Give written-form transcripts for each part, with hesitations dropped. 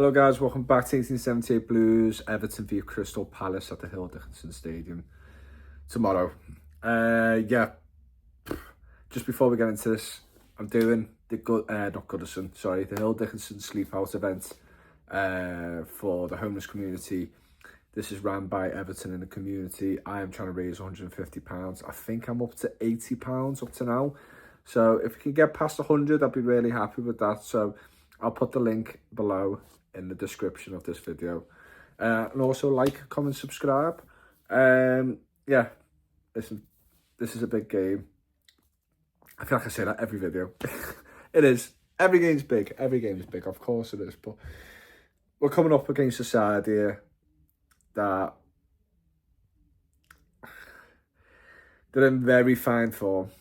Hello guys, welcome back to 1878 Blues, Everton v Crystal Palace at the Hill Dickinson Stadium tomorrow. Just before we get into this, I'm doing the the Hill Dickinson Sleep Out event for the homeless community. This is run by Everton in the community. I am trying to raise £150. I think I'm up to £80 up to now. So if we can get past 100, I'd be really happy with that. So I'll put the link below in the description of this video. And also like, comment, subscribe. Listen, this is a big game. I feel like I say that every video. It is. Every game's big. Every game is big. Of course it is. But we're coming up against a side here that they're in very fine form.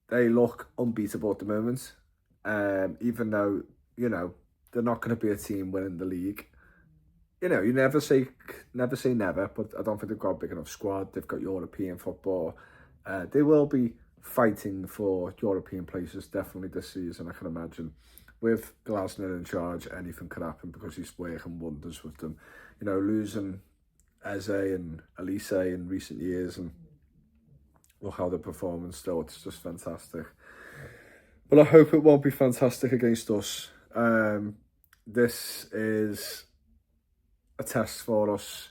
They look unbeatable at the moment. Even though, they're not going to be a team winning the league. You never say never, but I don't think they've got a big enough squad. They've got European football. They will be fighting for European places definitely this season, I can imagine. With Glasner in charge, anything could happen because he's working wonders with them. Losing Eze and Elise in recent years, and look how they're performing still. It's just fantastic. But I hope it won't be fantastic against us. This is a test for us.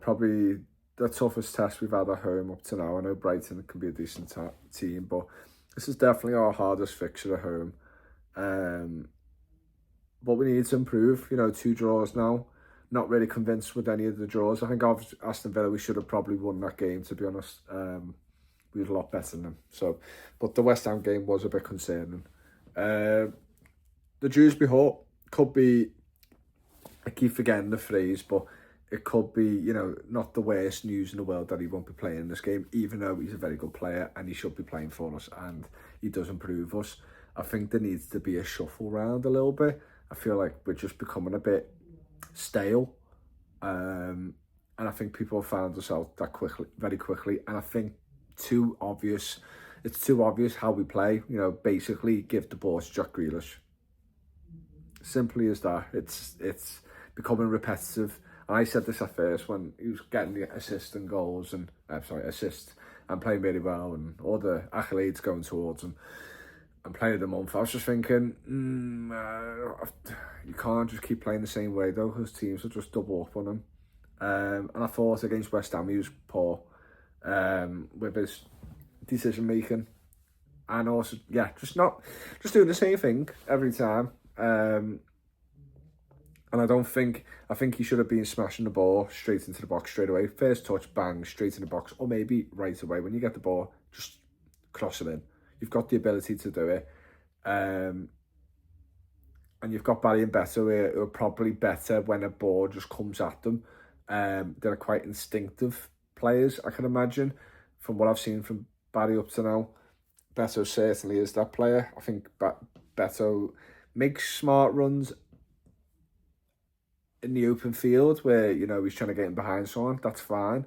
Probably the toughest test we've had at home up to now. I know Brighton can be a decent team, but this is definitely our hardest fixture at home. But we need to improve. 2 draws now. Not really convinced with any of the draws. I think Aston Villa, we should have probably won that game, to be honest. We were a lot better than them. But the West Ham game was a bit concerning. The Dewsbury could be, I keep forgetting the phrase, but it could be, not the worst news in the world that he won't be playing in this game, even though he's a very good player and he should be playing for us and he does improve us. I think there needs to be a shuffle round a little bit. I feel like we're just becoming a bit stale. And I think people have found us out that very quickly. And I think it's too obvious how we play. Basically give the ball to Jack Grealish. Simply as that. It's becoming repetitive. And I said this at first when he was getting the assists and goals and playing really well and all the accolades going towards him and playing of the month. I was just thinking, you can't just keep playing the same way though, because teams will just double up on him. And I thought against West Ham he was poor with his decision making, and also just doing the same thing every time. And I think he should have been smashing the ball straight into the box straight away. First touch, bang, straight in the box, or maybe right away. When you get the ball, just cross it in. You've got the ability to do it. And you've got Barry and Beto who are probably better when a ball just comes at them. They're quite instinctive players, I can imagine, from what I've seen from Barry up to now. Beto certainly is that player. I think Beto makes smart runs in the open field where, he's trying to get in behind someone. That's fine.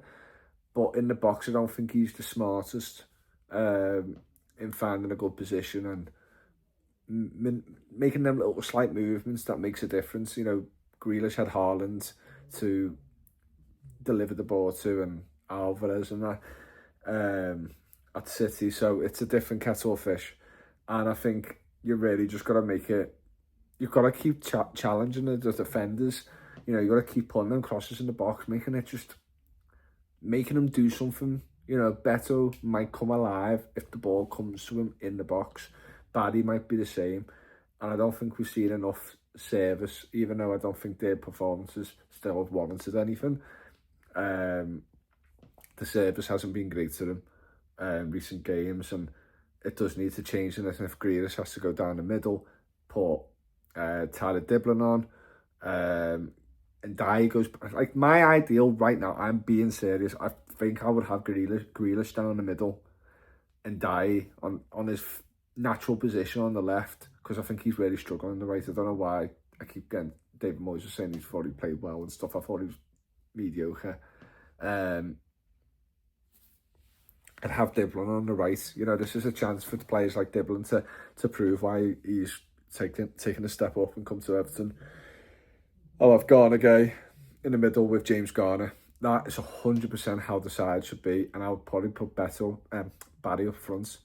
But in the box, I don't think he's the smartest in finding a good position and making them little slight movements that makes a difference. Grealish had Haaland to deliver the ball to, and Alvarez and that at City. So it's a different kettle of fish. And I think you really just got to make it, you've got to keep challenging the defenders. You've got to keep putting them crosses in the box, making them do something. Beto might come alive if the ball comes to him in the box. Barry might be the same. And I don't think we've seen enough service, even though I don't think their performances still have warranted anything. The service hasn't been great to them recent games, and it does need to change. And if Grealish has to go down the middle, put Tyler Diblin on, and Dye goes, like, my ideal right now, I'm being serious, I think I would have Grealish down the middle and Dye on his natural position on the left, because I think he's really struggling on the right. I don't know why I keep getting David Moyes saying he's thought he played well and stuff. I thought he was mediocre. And have Diblin on the right. This is a chance for the players like Diblin to prove why he's taking a step up and come to Everton. Oh, I've Garner Gay in the middle with James Garner. That is 100% how the side should be, and I would probably put Barry up front.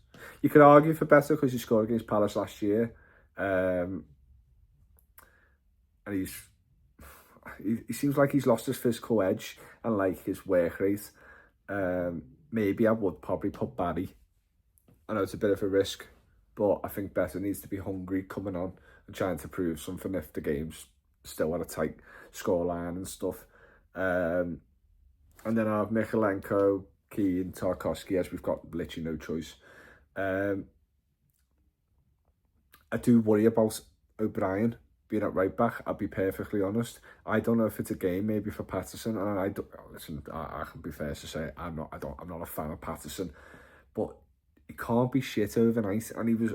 You could argue for Beto because he scored against Palace last year, um, and he seems like he's lost his physical edge and like his work rate. Maybe I would probably put Barry. I know it's a bit of a risk, but I think Beto needs to be hungry coming on and trying to prove something if the game's still at a tight scoreline and stuff. Um, and then I have Mikalenko, Keane, Tarkowski, as we've got literally no choice. Um, I do worry about O'Brien being at right back. I'll be perfectly honest. I don't know if it's a game maybe for Patterson, and I don't listen. I can be fair to say I'm not a fan of Patterson, but he can't be shit overnight. And he was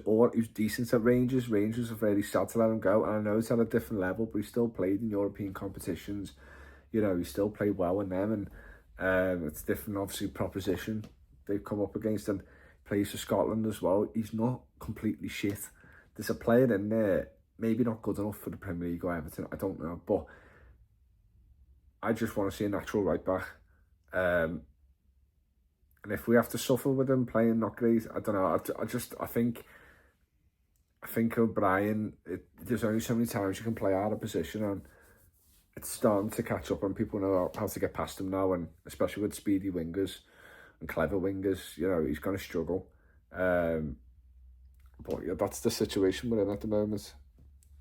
decent at Rangers. Rangers are very sad to let him go, and I know it's at a different level, but he still played in European competitions. You know, he still played well in them, and it's different, obviously, proposition they've come up against, and plays for Scotland as well. He's not completely shit. There's a player in there, maybe not good enough for the Premier League or Everton, I don't know, but I just want to see a natural right back. And if we have to suffer with him playing not great, I don't know. I think O'Brien. There's only so many times you can play out of position, and it's starting to catch up, and people know how to get past him now, and especially with speedy wingers and clever wingers, you know, he's going to struggle. But yeah, that's the situation we're in at the moment.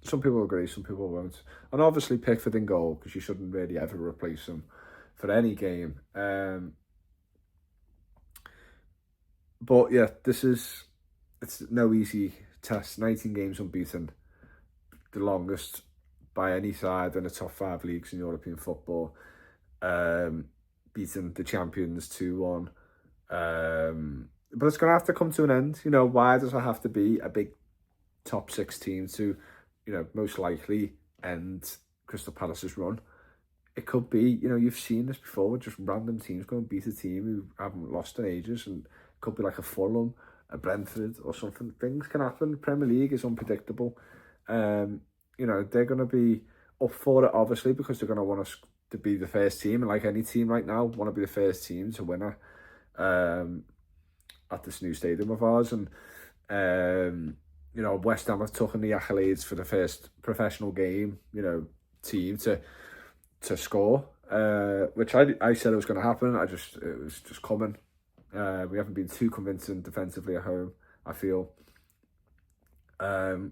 Some people agree, some people won't. And obviously Pickford in goal, because you shouldn't really ever replace him for any game. But yeah, it's no easy test. 19 games unbeaten, the longest by any side in the top 5 leagues in European football. Beating the champions 2-1. But it's going to have to come to an end. You know, why does it have to be a big top 6 team to, you know, most likely end Crystal Palace's run? It could be, you know, you've seen this before with just random teams going to beat a team who haven't lost in ages, and it could be like a Fulham, a Brentford or something. Things can happen. The Premier League is unpredictable. You know, they're going to be up for it, obviously, because they're going to want us to be the first team, and like any team right now, want to be the first team to win it. At this new stadium of ours, and you know, West Ham have taken the accolades for the first professional game, you know, team to score, which I said it was going to happen. It was just coming. We haven't been too convincing defensively at home, I feel. So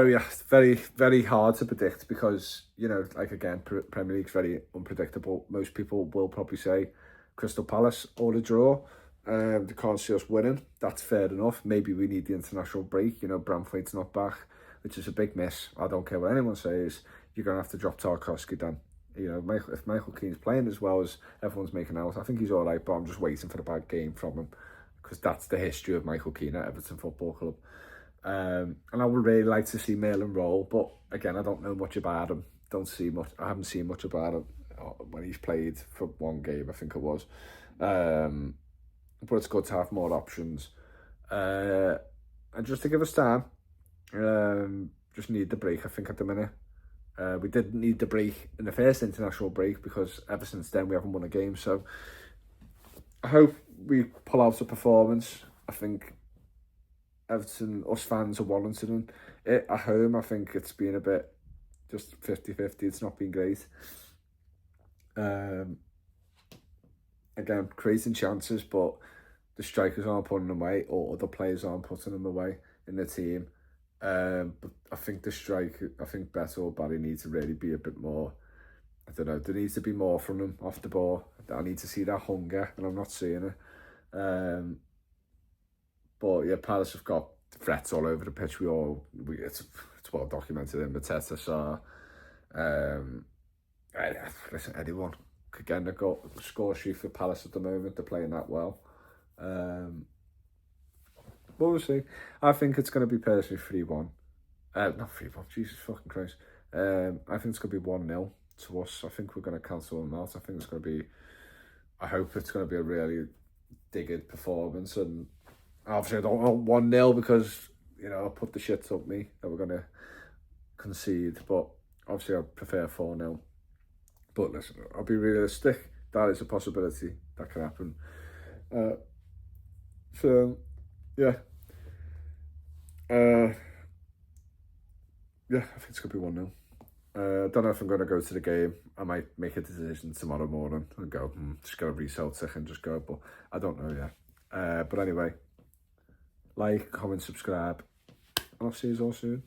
yeah, very, very hard to predict because, you know, like again, Premier League's very unpredictable. Most people will probably say Crystal Palace or a draw. They can't see us winning. That's fair enough. Maybe we need the international break. You know, Bramthwaite's not back, which is a big miss. I don't care what anyone says. You're going to have to drop Tarkowski then. You know, if Michael Keane's playing as well as everyone's making out, I think he's all right, but I'm just waiting for a bad game from him because that's the history of Michael Keane at Everton Football Club. And I would really like to see Merlin roll, but again, I don't know much about him. I haven't seen much about him when he's played for one game, I think it was. But it's good to have more options. And just to give us time, just need the break, I think, at the minute. We didn't need the break in the first international break because ever since then we haven't won a game. So I hope we pull out a performance. I think Everton, us fans are warranting it at home. I think it's been a bit just 50-50. It's not been great. Again, creating chances, but the strikers aren't putting them away, or other players aren't putting them away in the team. But I think Beto or Barry needs to really be a bit more. I don't know. There needs to be more from them off the ball. I need to see that hunger, and I'm not seeing it. But yeah, Palace have got threats all over the pitch. It's well documented in Mateta. So listen, anyone could get a score sheet for Palace at the moment. They're playing that well. But we'll see. I think it's going to be personally 3-1. Not 3-1. Jesus fucking Christ. I think it's going to be 1-0 to us. I think we're going to cancel them out. I think it's going to be. I hope it's going to be a really digged performance, and obviously I don't want 1-0 because, you know, I'll put the shit up me that we're going to concede, but obviously I prefer 4-0. But listen, I'll be realistic. That is a possibility that can happen. So, yeah. Yeah, I think it's going to be 1-0. I don't know if I'm going to go to the game. I might make a decision tomorrow morning and go, just go to Celtic and just go, but I don't know yet. But anyway, like, comment, subscribe, and I'll see you all soon.